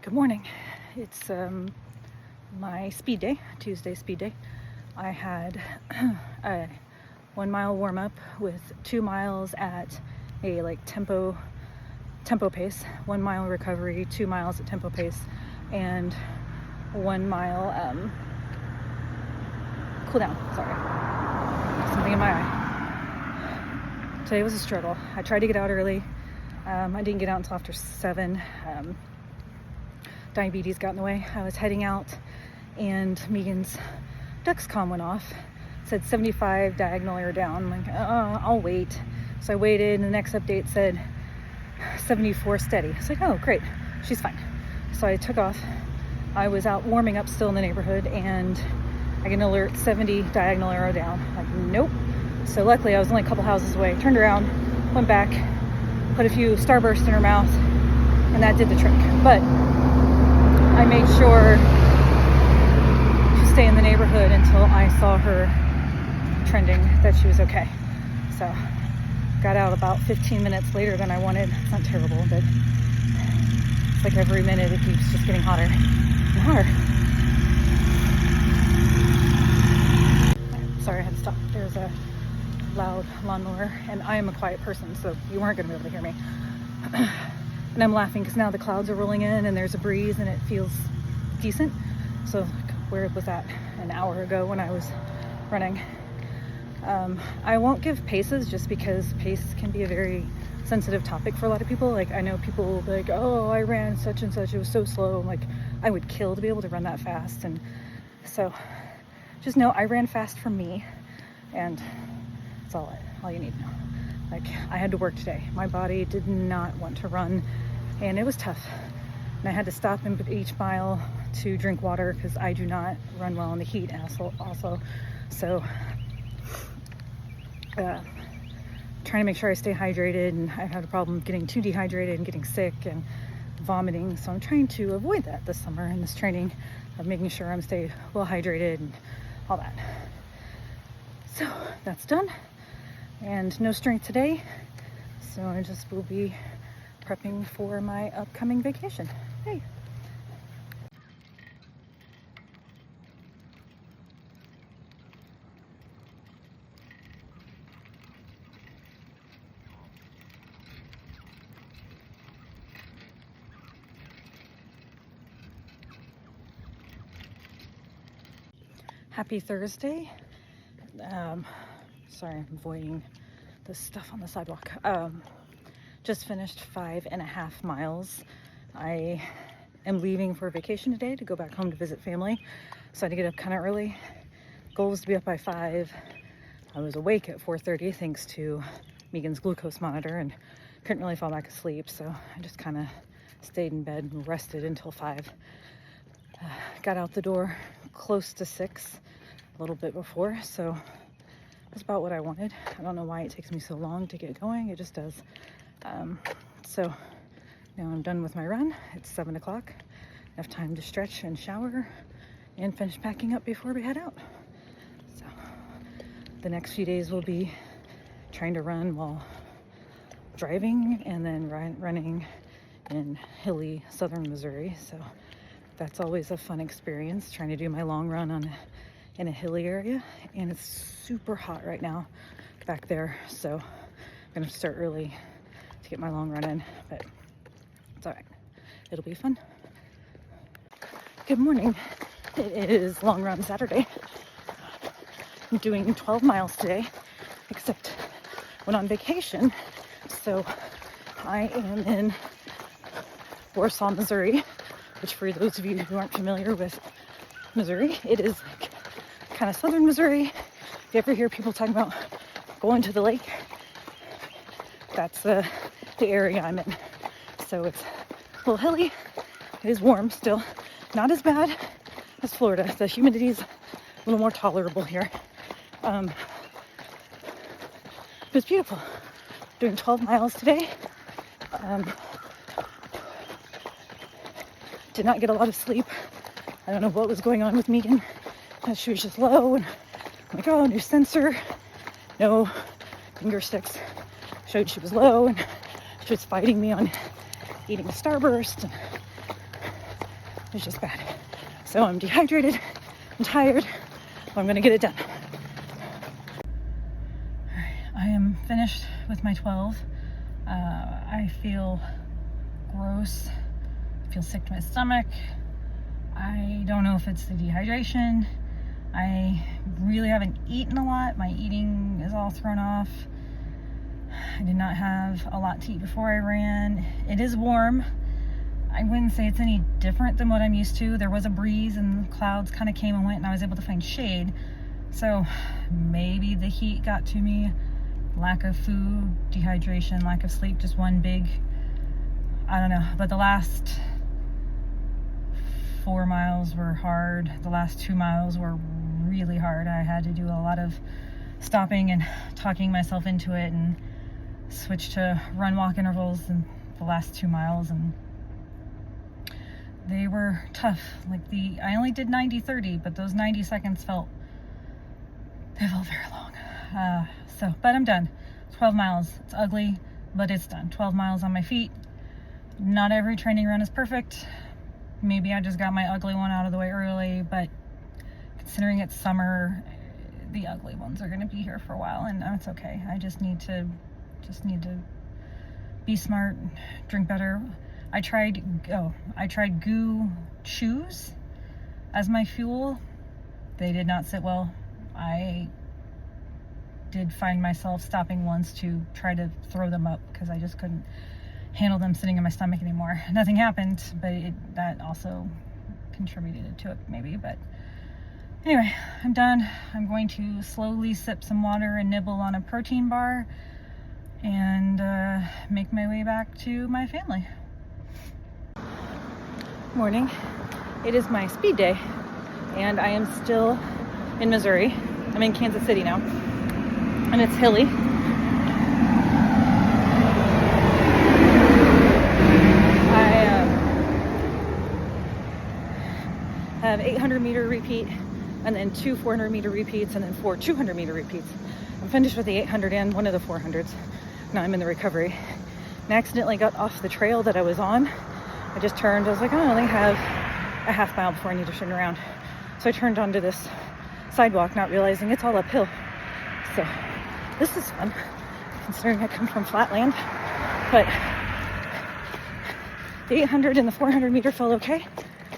Good morning. It's my speed day, Tuesday speed day. I had a 1 mile warm up with 2 miles at a tempo pace, 1 mile recovery, 2 miles at tempo pace, and 1 mile cool down. Sorry, something in my eye. Today was a struggle. I tried to get out early. I didn't get out until after 7. Diabetes got in the way. I was heading out and Megan's Dexcom went off. It said 75 diagonal error down. I'm like, I'll wait. So I waited and the next update said 74 steady. It's like, oh great, she's fine. So I took off. I was out warming up still in the neighborhood and I get an alert 70 diagonal arrow down. I'm like, nope. So luckily I was only a couple houses away. Turned around, went back, put a few Starburst in her mouth, and that did the trick. But I made sure to stay in the neighborhood until I saw her trending that she was okay. So got out about 15 minutes later than I wanted. It's not terrible, but it's like every minute it keeps just getting hotter and hotter. Sorry, I had to stop. There's a loud lawnmower and I am a quiet person, so you weren't going to be able to hear me. And I'm laughing because now the clouds are rolling in and there's a breeze and it feels decent. So where was that an hour ago when I was running? I won't give paces just because pace can be a very sensitive topic for a lot of people. Like I know people will be like, oh, I ran such and such, it was so slow. I'm like, I would kill to be able to run that fast. And so just know I ran fast for me, and that's all you need to know. Like I had to work today. My body did not want to run and it was tough. And I had to stop in each mile to drink water because I do not run well in the heat also. So trying to make sure I stay hydrated, and I've had a problem getting too dehydrated and getting sick and vomiting. So I'm trying to avoid that this summer in this training of making sure I'm stay well hydrated and all that. So that's done. And no strength today, so I just will be prepping for my upcoming vacation. Hey. Happy Thursday. Sorry, I'm avoiding the stuff on the sidewalk. Just finished 5.5 miles. I am leaving for vacation today to go back home to visit family. So I had to get up kind of early. Goal was to be up by 5. I was awake at 4:30 thanks to Megan's glucose monitor and couldn't really fall back asleep. So I just kind of stayed in bed and rested until 5. Got out the door close to 6, a little bit before. So that's about what I wanted. I don't know why it takes me so long to get going. It just does. So now I'm done with my run. It's 7 o'clock. Enough time to stretch and shower and finish packing up before we head out. So the next few days will be trying to run while driving and then running in hilly southern Missouri. So that's always a fun experience, trying to do my long run in a hilly area. And it's super hot right now back there, so I'm gonna start early to get my long run in, but it's all right. It'll be fun. Good morning. It is long run Saturday. I'm doing 12 miles today, except went on vacation. So I am in Warsaw, Missouri, which for those of you who aren't familiar with Missouri, it is kind of southern Missouri. If you ever hear people talking about going to the lake, that's the area I'm in. So it's a little hilly. It is warm still. Not as bad as Florida. The humidity is a little more tolerable here. It's beautiful. Doing 12 miles today. Did not get a lot of sleep. I don't know what was going on with Megan. She was just low, and I'm like, oh, new sensor, no finger sticks. Showed she was low, and she was fighting me on eating a Starburst. And was just bad. So I'm dehydrated, I'm tired, but I'm gonna get it done. All right, I am finished with my 12. I feel gross, I feel sick to my stomach. I don't know if it's the dehydration. I really haven't eaten a lot. My eating is all thrown off. I did not have a lot to eat before I ran. It is warm. I wouldn't say it's any different than what I'm used to. There was a breeze and the clouds kind of came and went, and I was able to find shade. So maybe the heat got to me. Lack of food, dehydration, lack of sleep, just one big, I don't know. But the last 4 miles were hard. The last 2 miles were really hard. I had to do a lot of stopping and talking myself into it, and switch to run walk intervals in the last 2 miles, and they were tough. Like I only did 90-30, but those 90 seconds felt very long. But I'm done. 12 miles. It's ugly, but it's done. 12 miles on my feet. Not every training run is perfect. Maybe I just got my ugly one out of the way early, but considering it's summer, the ugly ones are going to be here for a while, and that's okay. I just need to be smart, drink better. I tried Goo shoes as my fuel. They did not sit well. I did find myself stopping once to try to throw them up because I just couldn't handle them sitting in my stomach anymore. Nothing happened, but that also contributed to it maybe. But anyway, I'm done. I'm going to slowly sip some water and nibble on a protein bar and make my way back to my family. Morning. It is my speed day, and I am still in Missouri. I'm in Kansas City now, and it's hilly. I have 800-meter repeat, and then 2 400-meter repeats, and then 4 200-meter repeats. I'm finished with the 800 and one of the 400s. Now I'm in the recovery. And I accidentally got off the trail that I was on. I just turned. I was like, oh, I only have a half mile before I need to turn around. So I turned onto this sidewalk, not realizing it's all uphill. So this is fun, considering I come from flatland. But the 800 and the 400 meter felt okay.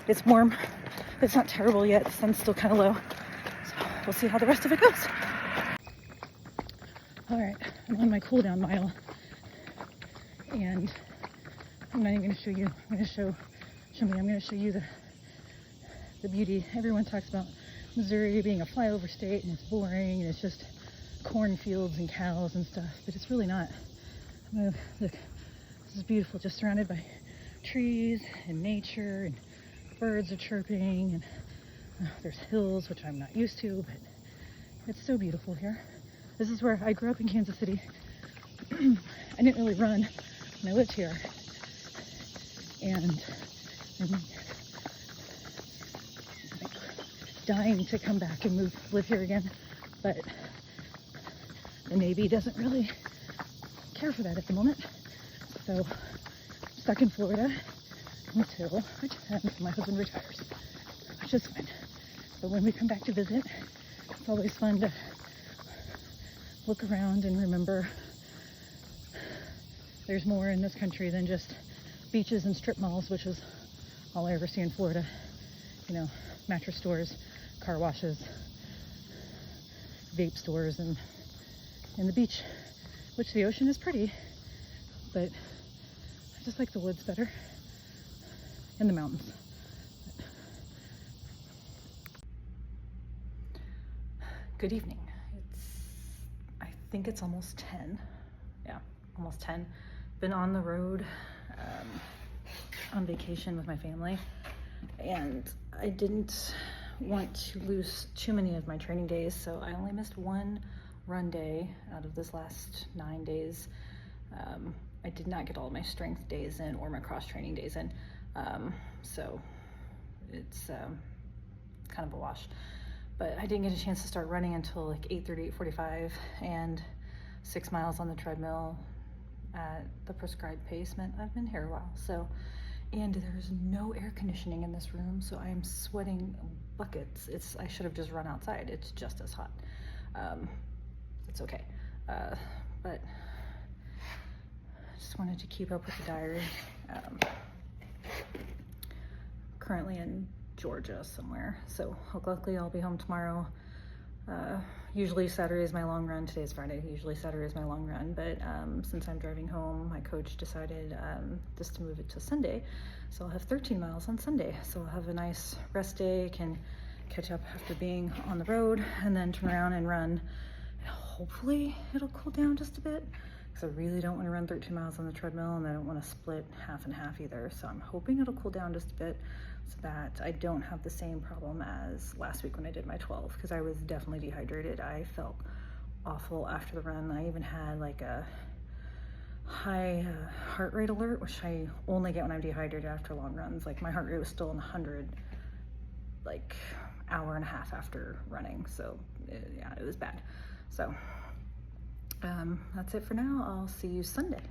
It's warm. It's not terrible yet. The sun's still kind of low. So we'll see how the rest of it goes. All right, I'm on my cool down mile. And I'm not even going to show you. I'm going to show you the beauty. Everyone talks about Missouri being a flyover state and it's boring and it's just cornfields and cows and stuff, but it's really not. Look, this is beautiful, just surrounded by trees and nature, and birds are chirping, and there's hills, which I'm not used to, but it's so beautiful here. This is where I grew up in Kansas City. I didn't really run when I lived here, and I'm like dying to come back and live here again, but the Navy doesn't really care for that at the moment. So I'm stuck in Florida until my husband retires, which is fine. But when we come back to visit, it's always fun to look around and remember there's more in this country than just beaches and strip malls, which is all I ever see in Florida. You know, mattress stores, car washes, vape stores, and the beach, which the ocean is pretty, but I just like the woods better, and the mountains. Good evening. I think it's almost 10. Yeah, almost 10. Been on the road on vacation with my family, and I didn't want to lose too many of my training days, so I only missed one run day out of this last 9 days. I did not get all my strength days in or my cross training days in, so it's kind of a wash. But I didn't get a chance to start running until like 8:30, 8:45, and 6 miles on the treadmill at the prescribed pace meant I've been here a while. So and there's no air conditioning in this room, so I am sweating buckets. I should have just run outside. It's just as hot. It's okay. But I just wanted to keep up with the diary. Currently in Georgia somewhere, so luckily I'll be home tomorrow. Usually Saturday is my long run. Today's Friday. Usually Saturday is my long run, but since I'm driving home, my coach decided just to move it to Sunday, so I'll have 13 miles on Sunday. So I'll have a nice rest day, can catch up after being on the road, and then turn around and run. And hopefully it'll cool down just a bit, because I really don't want to run 13 miles on the treadmill, and I don't want to split half and half either. So I'm hoping it'll cool down just a bit, so that I don't have the same problem as last week when I did my 12, because I was definitely dehydrated. I felt awful after the run. I even had like a high heart rate alert, which I only get when I'm dehydrated after long runs. Like my heart rate was still in the 100, like hour and a half after running. So yeah, it was bad. So that's it for now. I'll see you Sunday.